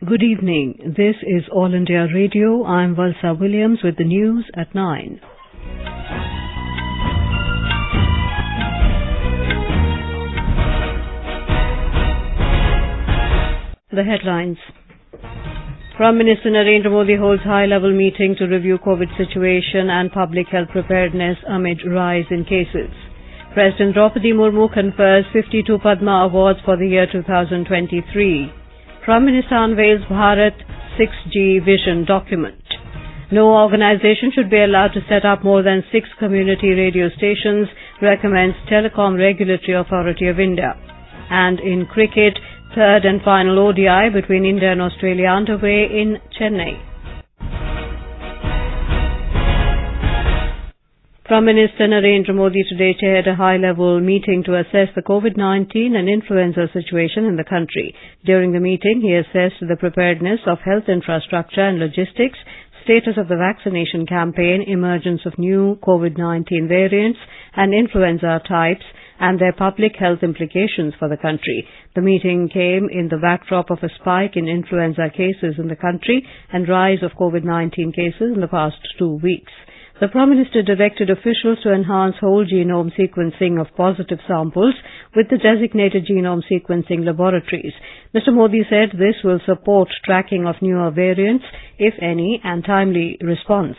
Good evening. This is All India Radio. I'm Valsa Williams with the news at 9. The headlines. Prime Minister Narendra Modi holds high-level meeting to review COVID situation and public health preparedness amid rise in cases. President Draupadi Murmu confers 52 Padma Awards for the year 2023. Prime Minister unveils Bharat 6G Vision document. No organization should be allowed to set up more than 6 community radio stations, recommends Telecom Regulatory Authority of India. And in cricket, third and final ODI between India and Australia underway in Chennai. Prime Minister Narendra Modi today chaired a high-level meeting to assess the COVID-19 and influenza situation in the country. During the meeting, he assessed the preparedness of health infrastructure and logistics, status of the vaccination campaign, emergence of new COVID-19 variants and influenza types, and their public health implications for the country. The meeting came in the backdrop of a spike in influenza cases in the country and rise of COVID-19 cases in the past 2 weeks. The Prime Minister directed officials to enhance whole genome sequencing of positive samples with the designated genome sequencing laboratories. Mr. Modi said this will support tracking of newer variants, if any, and timely response.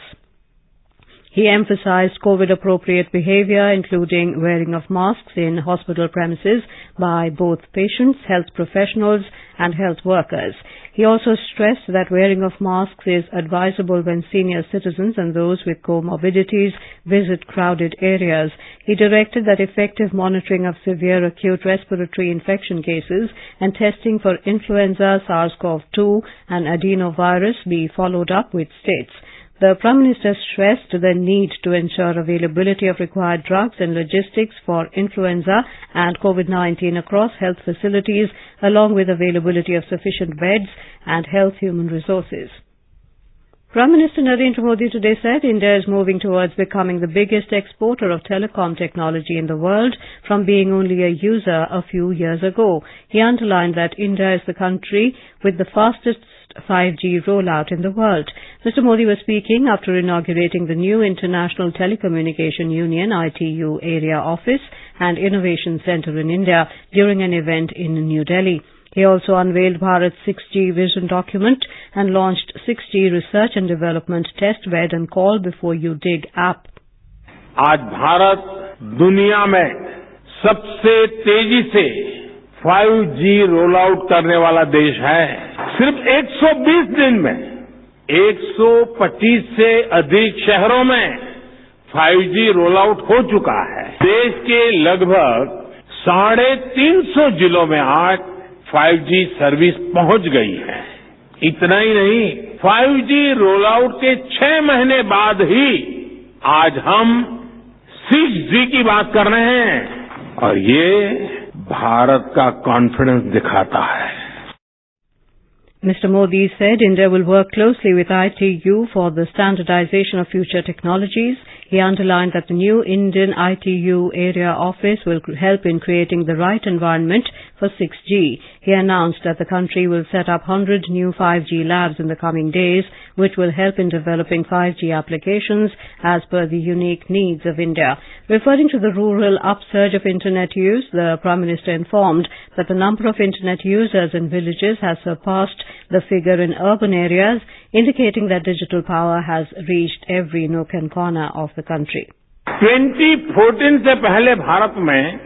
He emphasized COVID-appropriate behavior, including wearing of masks in hospital premises by both patients, health professionals, and health workers. He also stressed that wearing of masks is advisable when senior citizens and those with comorbidities visit crowded areas. He directed that effective monitoring of severe acute respiratory infection cases and testing for influenza, SARS-CoV-2, and adenovirus be followed up with states. The Prime Minister stressed the need to ensure availability of required drugs and logistics for influenza and COVID-19 across health facilities, along with availability of sufficient beds and health human resources. Prime Minister Narendra Modi today said India is moving towards becoming the biggest exporter of telecom technology in the world from being only a user a few years ago. He underlined that India is the country with the fastest 5G rollout in the world. Mr. Modi was speaking after inaugurating the new International Telecommunication Union ITU area office and innovation center in India during an event in New Delhi. He also unveiled Bharat 6G Vision document and launched 6G Research and Development Test Bed and Call Before You Dig app. आज भारत दुनिया में सबसे तेजी से 5G roll out करने वाला देश है। सिर्फ 120 दिन में 125 से अधिक शहरों में 5G रोल आउट हो चुका है। देश के लगभग 350 जिलों में आज 5G सर्विस पहुंच गई है। इतना ही नहीं, 5G रोल आउट के 6 महीने बाद ही आज हम 6G की बात कर रहे हैं और ये भारत का कॉन्फिडेंस दिखाता है। Mr. Modi said India will work closely with ITU for the standardization of future technologies. He underlined that the new Indian ITU area office will help in creating the right environment for 6G. He announced that the country will set up 100 new 5G labs in the coming days, which will help in developing 5G applications as per the unique needs of India. Referring to the rural upsurge of Internet use, the Prime Minister informed that the number of Internet users in villages has surpassed the figure in urban areas, indicating that digital power has reached every nook and corner of the country. 2014 से पहले भारत में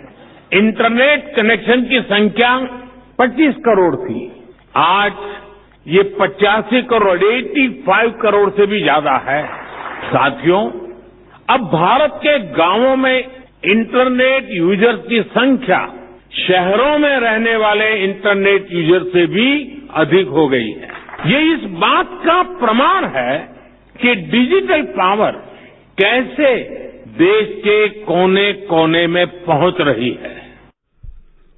internet connection की संख्या 25 करोड़ थी। आज ये 85 करोड़ 85 करोड़ से भी ज्यादा है। साथियों, अब भारत के गांवों में इंटरनेट यूजर्स की संख्या शहरों में रहने वाले इंटरनेट यूजर से भी अधिक हो गई है। ये इस बात का प्रमाण है कि डिजिटल पावर कैसे देश के कोने कोने में पहुंच रही है।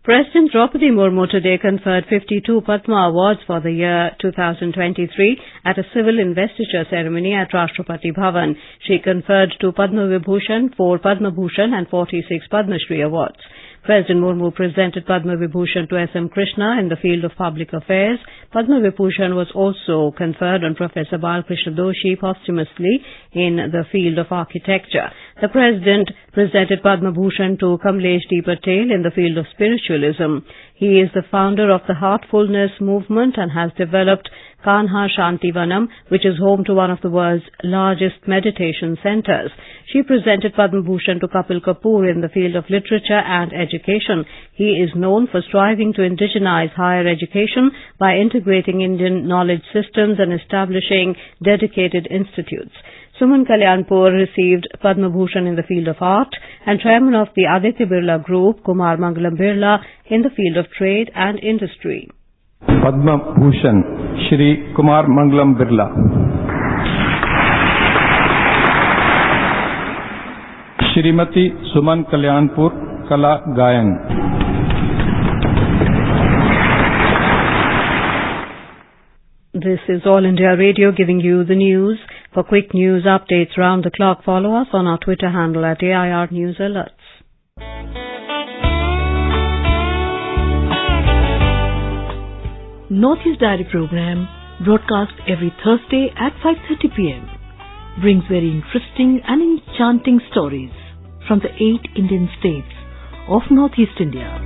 President Draupadi Murmu today conferred 52 Padma Awards for the year 2023 at a civil investiture ceremony at Rashtrapati Bhavan. She conferred 2 Padma Vibhushan, 4 Padma Bhushan and 46 Padma Shri awards. President Murmu presented Padma Vibhushan to S.M. Krishna in the field of public affairs. Padma Vibhushan was also conferred on Professor Balkrishna Doshi posthumously in the field of architecture. The President presented Padma Bhushan to Kamlesh D. Patel in the field of spiritualism. He is the founder of the Heartfulness movement and has developed Kanha Shantivanam, which is home to one of the world's largest meditation centers. She presented Padma Bhushan to Kapil Kapoor in the field of literature and education. He is known for striving to indigenize higher education by integrating Indian knowledge systems and establishing dedicated institutes. Suman Kalyanpur received Padma Bhushan in the field of art and chairman of the Aditya Birla Group, Kumar Mangalam Birla, in the field of trade and industry. Padma Bhushan, Shri Kumar Mangalam Birla. Shrimati Suman Kalyanpur, Kala Gayan. This is All India Radio giving you the news. For quick news updates round the clock, follow us on our Twitter handle at AIR News Alerts. Northeast Diary program, broadcast every Thursday at 5:30 p.m. brings very interesting and enchanting stories from the 8 Indian states of Northeast India.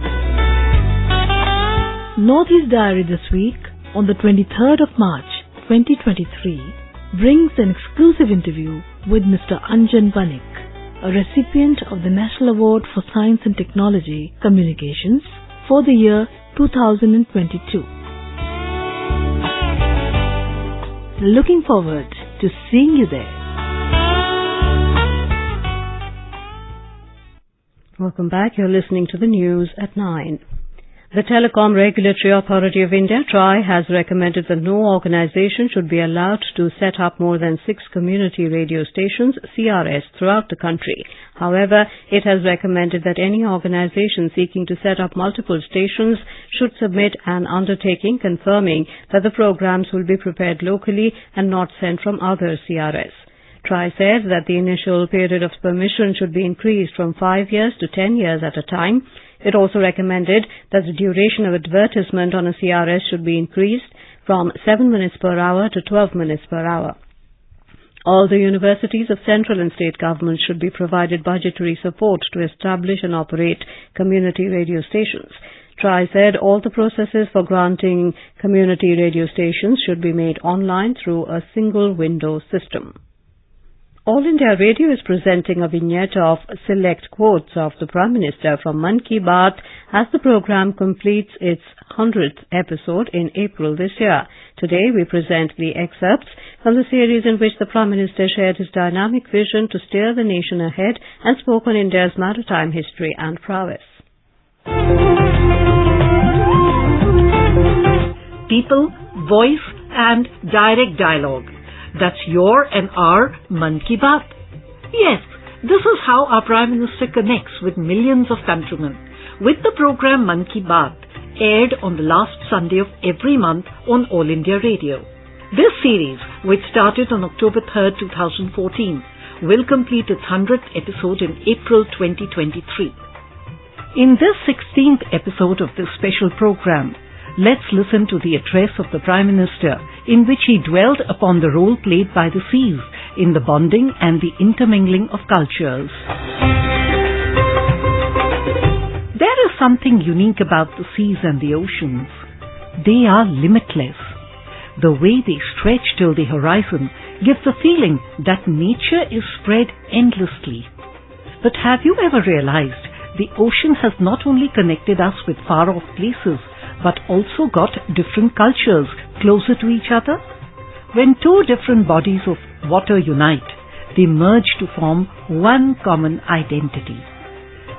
Northeast Diary this week, on the 23rd of March 2023, brings an exclusive interview with Mr. Anjan Banik, a recipient of the National Award for Science and Technology Communications for the year 2022. Looking forward to seeing you there. Welcome back. You're listening to the news at 9. The Telecom Regulatory Authority of India, TRAI, has recommended that no organization should be allowed to set up more than 6 community radio stations, CRS, throughout the country. However, it has recommended that any organization seeking to set up multiple stations should submit an undertaking confirming that the programs will be prepared locally and not sent from other CRS. TRAI said that the initial period of permission should be increased from 5 years to 10 years at a time. It also recommended that the duration of advertisement on a CRS should be increased from 7 minutes per hour to 12 minutes per hour. All the universities of central and state governments should be provided budgetary support to establish and operate community radio stations. TRAI said all the processes for granting community radio stations should be made online through a single window system. All India Radio is presenting a vignette of select quotes of the Prime Minister from Mann Ki Baat as the program completes its 100th episode in April this year. Today we present the excerpts from the series in which the Prime Minister shared his dynamic vision to steer the nation ahead and spoke on India's maritime history and prowess. People, voice and direct dialogue. That's your and our Mann Ki Baat. Yes, this is how our Prime Minister connects with millions of countrymen. With the program Mann Ki Baat, aired on the last Sunday of every month on All India Radio. This series, which started on October 3rd, 2014, will complete its 100th episode in April 2023. In this 16th episode of this special program, let's listen to the address of the Prime Minister, in which he dwelled upon the role played by the seas in the bonding and the intermingling of cultures. There is something unique about the seas and the oceans. They are limitless. The way they stretch till the horizon gives the feeling that nature is spread endlessly. But have you ever realized the ocean has not only connected us with far-off places, but also got different cultures closer to each other? When two different bodies of water unite, they merge to form one common identity.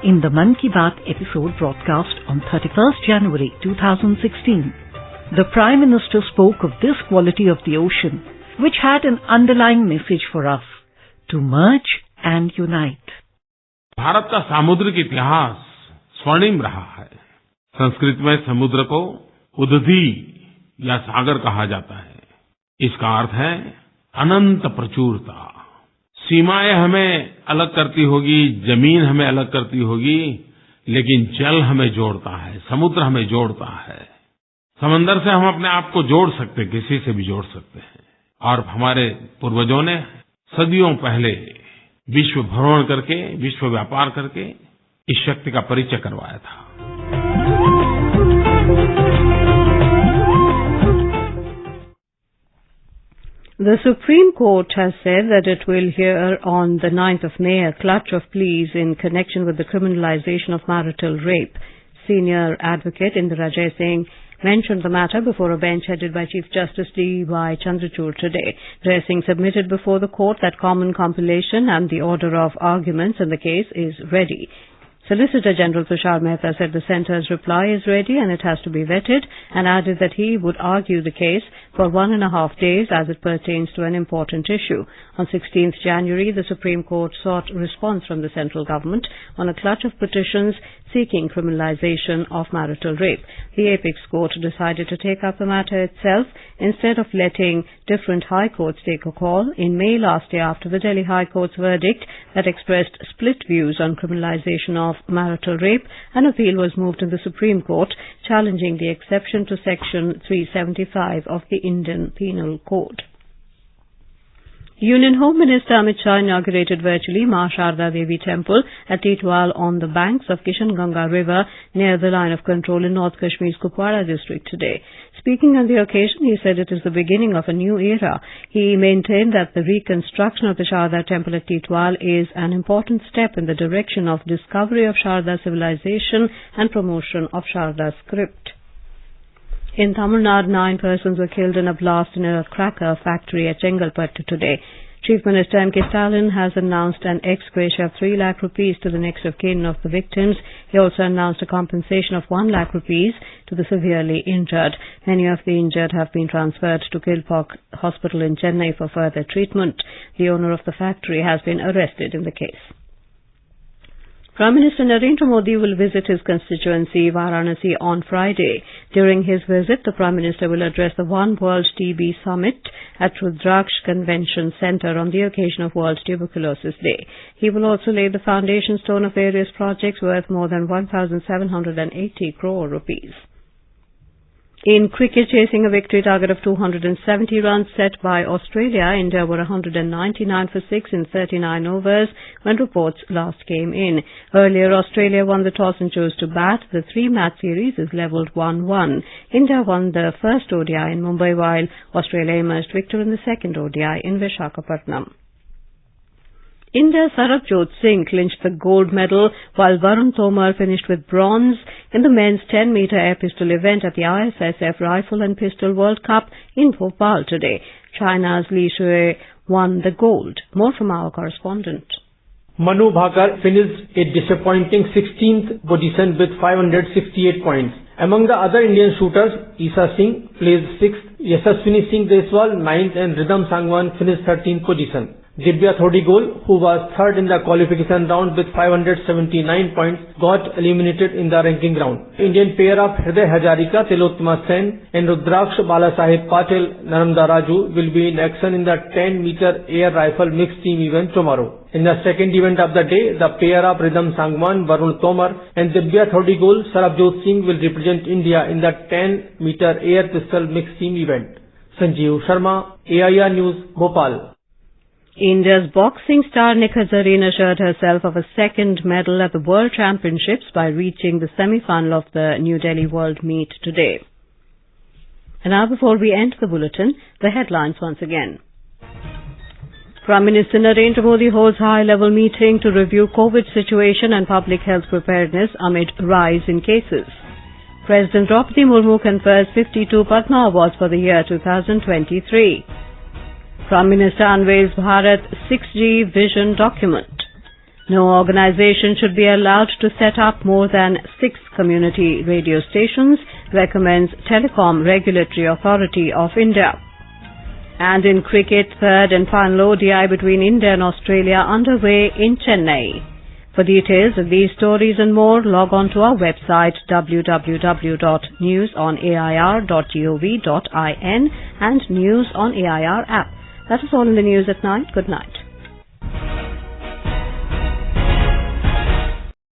In the Mann Ki Baat episode broadcast on 31st January 2016, the Prime Minister spoke of this quality of the ocean, which had an underlying message for us, to merge and unite. Bharat का सामुद्रिक इतिहास स्वर्णिम रहा है। संस्कृत में समुद्र को उदधि या सागर कहा जाता है। इसका अर्थ है अनंत प्रचुरता। सीमाएं हमें अलग करती होगी, जमीन हमें अलग करती होगी, लेकिन जल हमें जोड़ता है, समुद्र हमें जोड़ता है। समंदर से हम अपने आप को जोड़ सकते हैं, किसी से भी जोड़ सकते हैं। और हमारे पूर्वजों ने सदियों पहले विश्व भ्रमण करके, विश्व व्यापार करके इस शक्ति का परिचय करवाया था। The Supreme Court has said that it will hear on the 9th of May a clutch of pleas in connection with the criminalization of marital rape. Senior advocate Indira Jaisingh mentioned the matter before a bench headed by Chief Justice D.Y. Chandrachud today. Jaisingh submitted before the court that common compilation and the order of arguments in the case is ready. Solicitor General Tushar Mehta said the centre's reply is ready and it has to be vetted, and added that he would argue the case for 1.5 days as it pertains to an important issue. On 16th January, the Supreme Court sought response from the central government on a clutch of petitions seeking criminalization of marital rape. The Apex Court decided to take up the matter itself instead of letting different high courts take a call in May last year after the Delhi High Court's verdict that expressed split views on criminalization of marital rape. An appeal was moved in the Supreme Court challenging the exception to Section 375 of the Indian Penal Code. Union Home Minister Amit Shah inaugurated virtually Ma Sharda Devi Temple at Titwal on the banks of Kishanganga River near the line of control in North Kashmir's Kupwara district today. Speaking on the occasion, he said it is the beginning of a new era. He maintained that the reconstruction of the Sharda Temple at Titwal is an important step in the direction of discovery of Sharda civilization and promotion of Sharda script. In Tamil Nadu, 9 persons were killed in a blast in a cracker factory at Chengalpattu today. Chief Minister M.K. Stalin has announced an ex gratia of 3 lakh rupees to the next of kin of the victims. He also announced a compensation of 1 lakh rupees to the severely injured. Many of the injured have been transferred to Kilpauk Hospital in Chennai for further treatment. The owner of the factory has been arrested in the case. Prime Minister Narendra Modi will visit his constituency Varanasi on Friday. During his visit, the Prime Minister will address the One World TB Summit at Rudraksh Convention Centre on the occasion of World Tuberculosis Day. He will also lay the foundation stone of various projects worth more than 1,780 crore rupees. In cricket, chasing a victory target of 270 runs set by Australia, India were 199 for 6 in 39 overs when reports last came in. Earlier, Australia won the toss and chose to bat. The 3-match series is levelled 1-1. India won the first ODI in Mumbai, while Australia emerged victor in the second ODI in Visakhapatnam. India's Sarabjot Singh clinched the gold medal, while Varun Tomar finished with bronze in the men's 10-meter air pistol event at the ISSF Rifle and Pistol World Cup in Bhopal today. China's Li Shui won the gold. More from our correspondent. Manu Bhakar finished a disappointing 16th position with 568 points. Among the other Indian shooters, Isha Singh placed 6th, Yashaswini Singh Deswal 9th and Ridham Sangwan finished 13th position. Divya Thodigol, who was third in the qualification round with 579 points, got eliminated in the ranking round. Indian pair of Hriday Hazarika, Tilottama Sen and Rudraksh Balasaheb Patil Narmada Raju will be in action in the 10-meter air rifle mixed team event tomorrow. In the second event of the day, the pair of Ridham Sangwan, Varun Tomar and Divya Thodigol, Sarabjot Singh will represent India in the 10-meter air pistol mixed team event. Sanjeev Sharma, AIR News, Bhopal. India's boxing star Nikhat Zareen assured herself of a second medal at the World Championships by reaching the semi-final of the New Delhi World Meet today. And now, before we end the bulletin, the headlines once again. Prime Minister Narendra Modi holds high-level meeting to review COVID situation and public health preparedness amid rise in cases. President Draupadi Murmu confers 52 Padma Awards for the year 2023. Prime Minister unveils Bharat 6G Vision document. No organization should be allowed to set up more than 6 community radio stations, recommends Telecom Regulatory Authority of India. And in cricket, third and final ODI between India and Australia underway in Chennai. For details of these stories and more, log on to our website www.newsonair.gov.in and News on AIR app. That is all in the news at night. Good night.